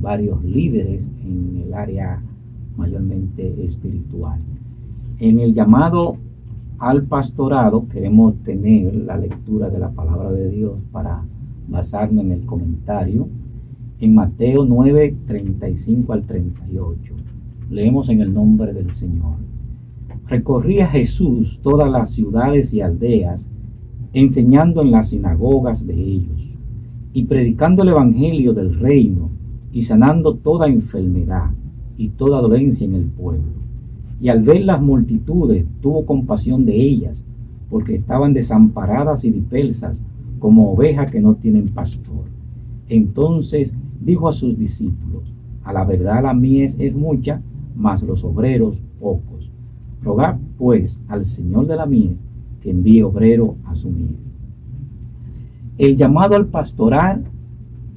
varios líderes en el área mayormente espiritual. En el llamado al pastorado queremos tener la lectura de la palabra de Dios para basarnos en el comentario. En Mateo 9, 35 al 38. Leemos en el nombre del Señor. Recorría Jesús todas las ciudades y aldeas, enseñando en las sinagogas de ellos, y predicando el evangelio del reino, y sanando toda enfermedad y toda dolencia en el pueblo. Y al ver las multitudes, tuvo compasión de ellas, porque estaban desamparadas y dispersas, como ovejas que no tienen pastor. Entonces dijo a sus discípulos: a la verdad la mies es mucha, mas los obreros pocos. Rogad pues al Señor de la mies que envíe obrero a su mies. El llamado al pastoral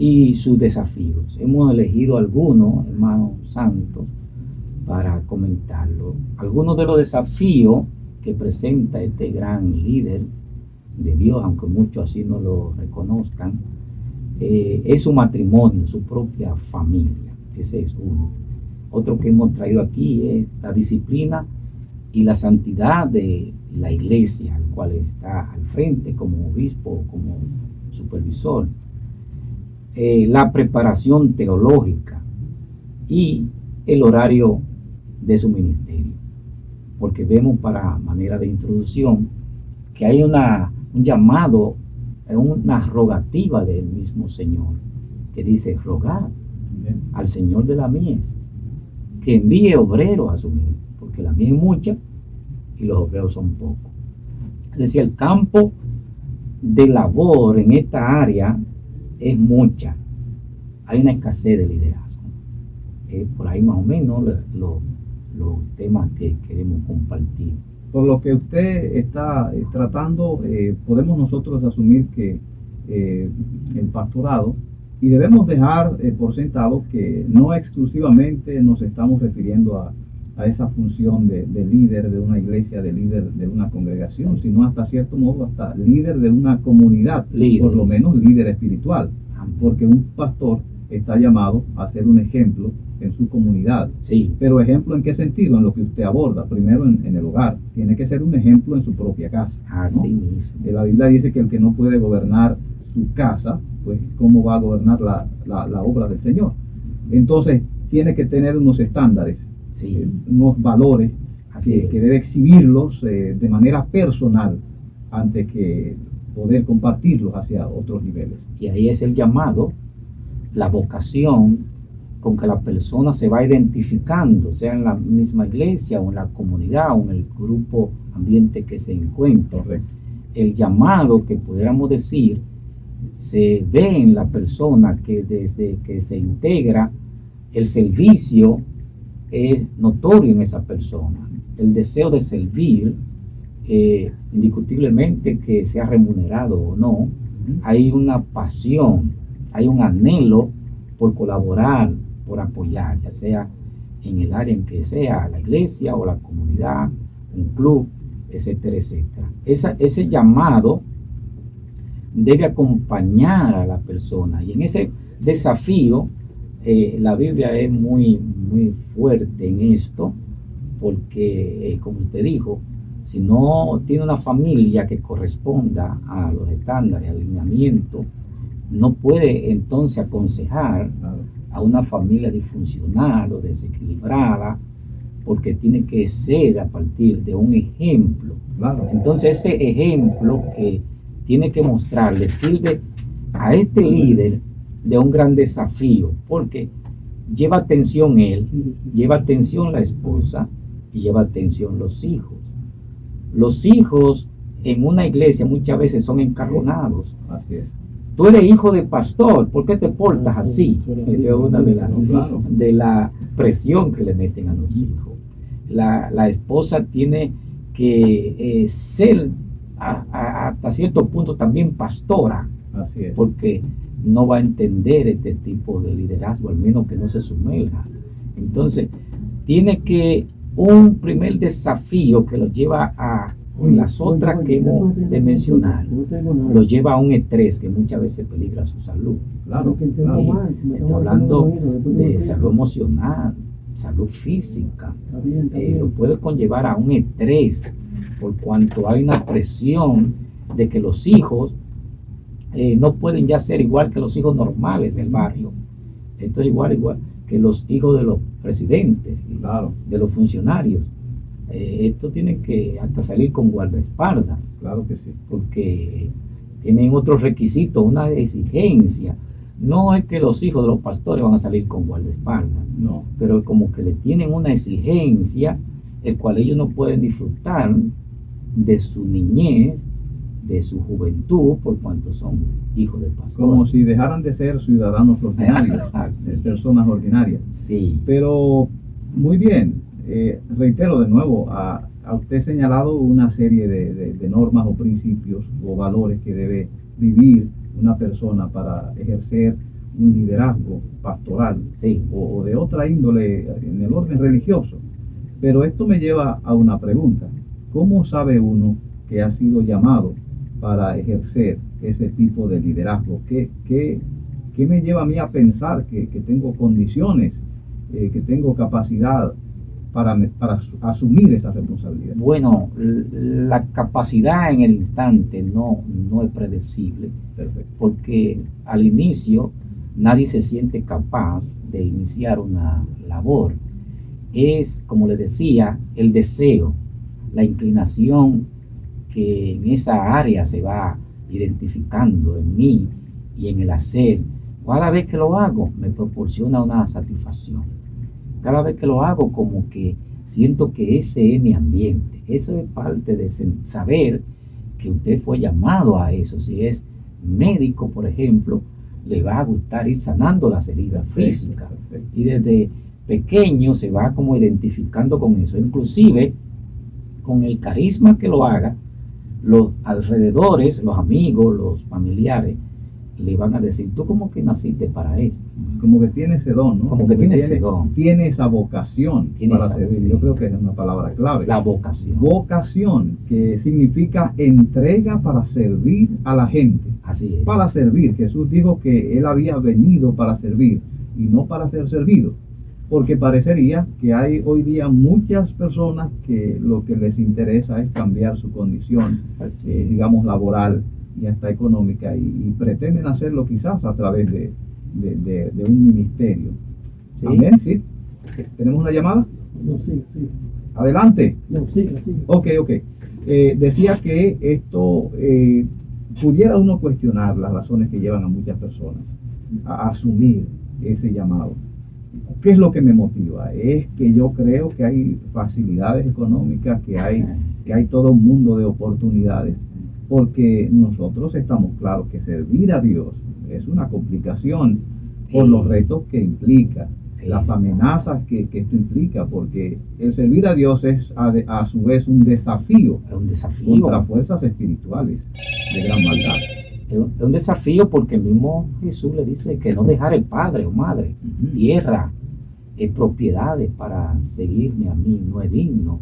y sus desafíos. Hemos elegido algunos, hermanos santos, para comentarlo. Algunos de los desafíos que presenta este gran líder de Dios, aunque muchos así no lo reconozcan, es su matrimonio, su propia familia. Ese es uno. Otro que hemos traído aquí es la disciplina y la santidad de la iglesia, al cual está al frente como obispo, como supervisor. La preparación teológica y el horario de su ministerio. Porque vemos, para manera de introducción, que hay un llamado, una rogativa del mismo Señor, que dice: rogad al Señor de la mies que envíe obreros a su mies, porque la mies es mucha y los obreros son pocos. Es decir, el campo de labor en esta área es mucha. Hay una escasez de liderazgo. Por ahí más o menos los temas que queremos compartir. Por lo que usted está tratando, podemos nosotros asumir que el pastorado, y debemos dejar por sentado que no exclusivamente nos estamos refiriendo a esa función de líder de una iglesia, de líder de una congregación, sino hasta cierto modo hasta líder de una comunidad, por lo menos líder espiritual, porque un pastor está llamado a ser un ejemplo en su comunidad. Sí. Pero ejemplo ¿en qué sentido? En lo que usted aborda. Primero en el hogar. Tiene que ser un ejemplo en su propia casa. Así ¿no? mismo. La Biblia dice que el que no puede gobernar su casa, pues ¿cómo va a gobernar la obra del Señor? Entonces tiene que tener unos estándares, sí, unos valores que debe exhibirlos de manera personal antes que poder compartirlos hacia otros niveles. Y ahí es el llamado, la vocación con que la persona se va identificando, sea en la misma iglesia o en la comunidad o en el grupo ambiente que se encuentra. Correcto. El llamado, que pudiéramos decir, se ve en la persona, que desde que se integra, el servicio es notorio en esa persona. El deseo de servir, indiscutiblemente que sea remunerado o no, hay una pasión, hay un anhelo por colaborar, por apoyar, ya sea en el área en que sea, la iglesia o la comunidad, un club, etcétera, etcétera. Ese llamado debe acompañar a la persona, y en ese desafío la Biblia es muy, muy fuerte en esto, porque como usted dijo, si no tiene una familia que corresponda a los estándares, al alineamiento, no puede entonces aconsejar a una familia disfuncional o desequilibrada, porque tiene que ser a partir de un ejemplo. Claro. Entonces ese ejemplo que tiene que mostrar le sirve a este líder de un gran desafío, porque lleva atención él, lleva atención la esposa y lleva atención los hijos. Los hijos en una iglesia muchas veces son encargonados. Así es. Tú eres hijo de pastor, ¿por qué te portas así? Esa es una de la presión que le meten a los hijos. La esposa tiene que ser hasta cierto punto también pastora. Así es. Porque no va a entender este tipo de liderazgo, al menos que no se sumerja. Entonces, tiene que un primer desafío que lo lleva a en las otras que hemos de mencionar, lo lleva a un estrés que muchas veces peligra su salud. Claro, Sí, estoy hablando de salud emocional, salud física. Lo puede conllevar a un estrés por cuanto hay una presión de que los hijos no pueden ya ser igual que los hijos normales del barrio. Esto es igual que los hijos de los presidentes, claro, de los funcionarios. Esto tiene que hasta salir con guardaespaldas. Claro que sí. Porque tienen otros requisitos, una exigencia. No es que los hijos de los pastores van a salir con guardaespaldas, no, pero como que le tienen una exigencia, el cual ellos no pueden disfrutar de su niñez, de su juventud, por cuanto son hijos de pastores. Como si dejaran de ser ciudadanos ordinarios, personas ordinarias. Sí. Pero, muy bien, reitero de nuevo, a usted señalado una serie de normas o principios o valores que debe vivir una persona para ejercer un liderazgo pastoral, sí, o de otra índole en el orden religioso. Pero esto me lleva a una pregunta. ¿Cómo sabe uno que ha sido llamado para ejercer ese tipo de liderazgo? ¿Qué me lleva a mí a pensar que tengo condiciones, que tengo capacidad para asumir esa responsabilidad? Bueno, la capacidad en el instante no es predecible. Perfecto. Porque al inicio nadie se siente capaz de iniciar una labor. Es, como le decía, el deseo, la inclinación que en esa área se va identificando en mí y en el hacer. Cada vez que lo hago me proporciona una satisfacción. Cada vez que lo hago como que siento que ese es mi ambiente. Eso es parte de saber que usted fue llamado a eso. Si es médico, por ejemplo, le va a gustar ir sanando las heridas físicas. Y desde pequeño se va como identificando con eso. Inclusive con el carisma que lo haga, los alrededores, los amigos, los familiares, le van a decir, tú como que naciste para esto. Como que tiene ese don, ¿no? Como que tiene ese don. Tiene esa vocación para servir. Yo creo que es una palabra clave. La vocación. Vocación, que significa entrega para servir a la gente. Así es. Para servir. Jesús dijo que Él había venido para servir y no para ser servido. Porque parecería que hay hoy día muchas personas que lo que les interesa es cambiar su condición, digamos, laboral y hasta económica, y pretenden hacerlo quizás a través de un ministerio. ¿Sí? Amén, sí. ¿Tenemos una llamada? No, sí. Adelante. No, sí. Ok. Decía que esto pudiera uno cuestionar las razones que llevan a muchas personas a asumir ese llamado. ¿Qué es lo que me motiva? Es que yo creo que hay facilidades económicas, que hay todo un mundo de oportunidades, porque nosotros estamos claros que servir a Dios es una complicación por los retos que implica, las amenazas que esto implica, porque el servir a Dios es a su vez un desafío contra fuerzas espirituales de gran maldad. Es un desafío porque el mismo Jesús le dice que no dejar el padre o madre, tierra, propiedades para seguirme a mí, no es digno.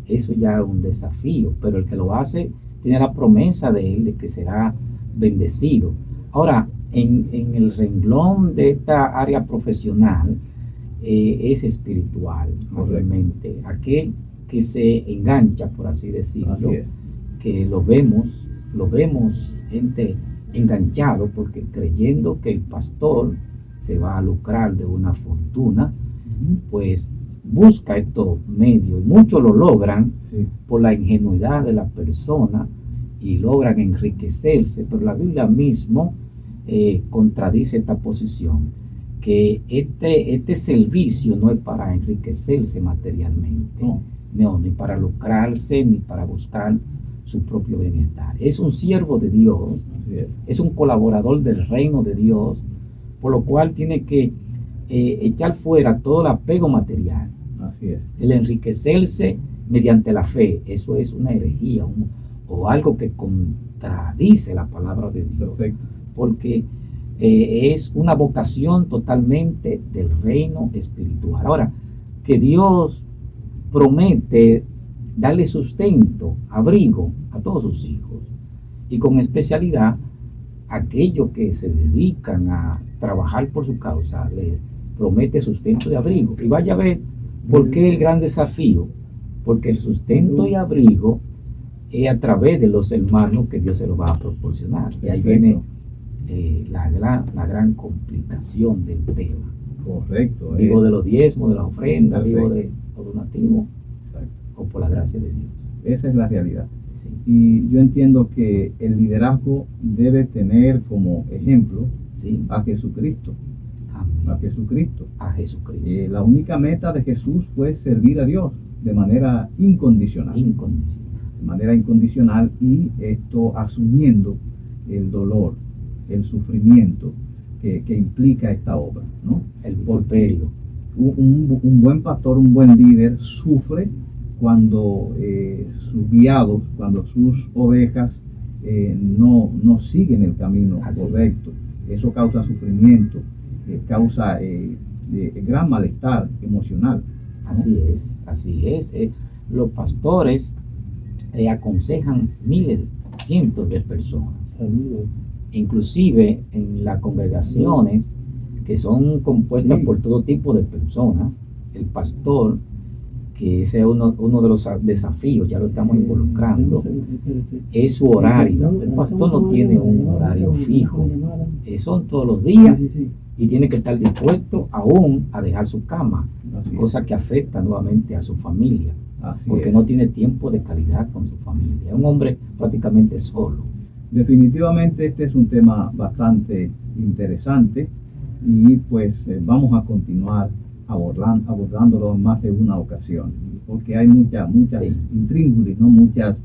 Eso ya es un desafío, pero el que lo hace tiene la promesa de él de que será bendecido. Ahora, en el renglón de esta área profesional es espiritual, obviamente. Aquel que se engancha, por así decirlo, que lo vemos gente enganchado porque creyendo que el pastor se va a lucrar de una fortuna, pues busca estos medios, y muchos lo logran por la ingenuidad de la persona y logran enriquecerse, pero la Biblia mismo contradice esta posición, que este servicio no es para enriquecerse materialmente, no, ni para lucrarse, ni para buscar su propio bienestar. Es un siervo de Dios, es un colaborador del reino de Dios, por lo cual tiene que echar fuera todo el apego material. Así es. El enriquecerse mediante la fe, eso es una herejía o algo que contradice la palabra de Dios. Perfecto. Porque es una vocación totalmente del reino espiritual. Ahora, que Dios promete darle sustento, abrigo a todos sus hijos. Y con especialidad, aquellos que se dedican a trabajar por su causa, le promete sustento y abrigo. Y vaya a ver por qué el gran desafío, porque el sustento y abrigo es a través de los hermanos que Dios se lo va a proporcionar. Y ahí viene la gran complicación del tema. Correcto. Digo de los diezmos, de las ofrendas, Perfecto. digo de los donativos, Exacto. o por la gracia de Dios. Esa es la realidad. Sí. Y yo entiendo que el liderazgo debe tener como ejemplo Sí. a Jesucristo. Amén. A Jesucristo. A Jesucristo. La única meta de Jesús fue servir a Dios de manera incondicional. Incondicional. De manera incondicional, y esto asumiendo el dolor, el sufrimiento que implica esta obra, ¿no? El porperio. Un buen pastor, un buen líder sufre cuando sus guiados, cuando sus ovejas no siguen el camino Así correcto. Eso causa sufrimiento, causa gran malestar emocional, ¿no? Así es, así es. Los pastores aconsejan miles, cientos de personas. Inclusive en las congregaciones que son compuestas por todo tipo de personas, el pastor, que ese es uno de los desafíos, ya lo estamos involucrando, es su horario. El pastor no tiene un horario fijo, son todos los días, y tiene que estar dispuesto aún a dejar su cama, cosa que afecta nuevamente a su familia, porque no tiene tiempo de calidad con su familia. Es un hombre prácticamente solo. Definitivamente este es un tema bastante interesante, y pues vamos a continuar abordándolo en más de una ocasión, porque hay muchas Sí. intríngulis, ¿no? muchas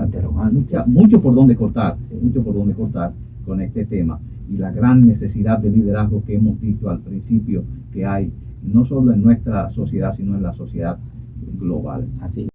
Interrogantes. mucho por donde cortar, Sí. mucho por donde cortar con este tema, y la gran necesidad de liderazgo que hemos dicho al principio que hay no solo en nuestra sociedad, sino en la sociedad global. Así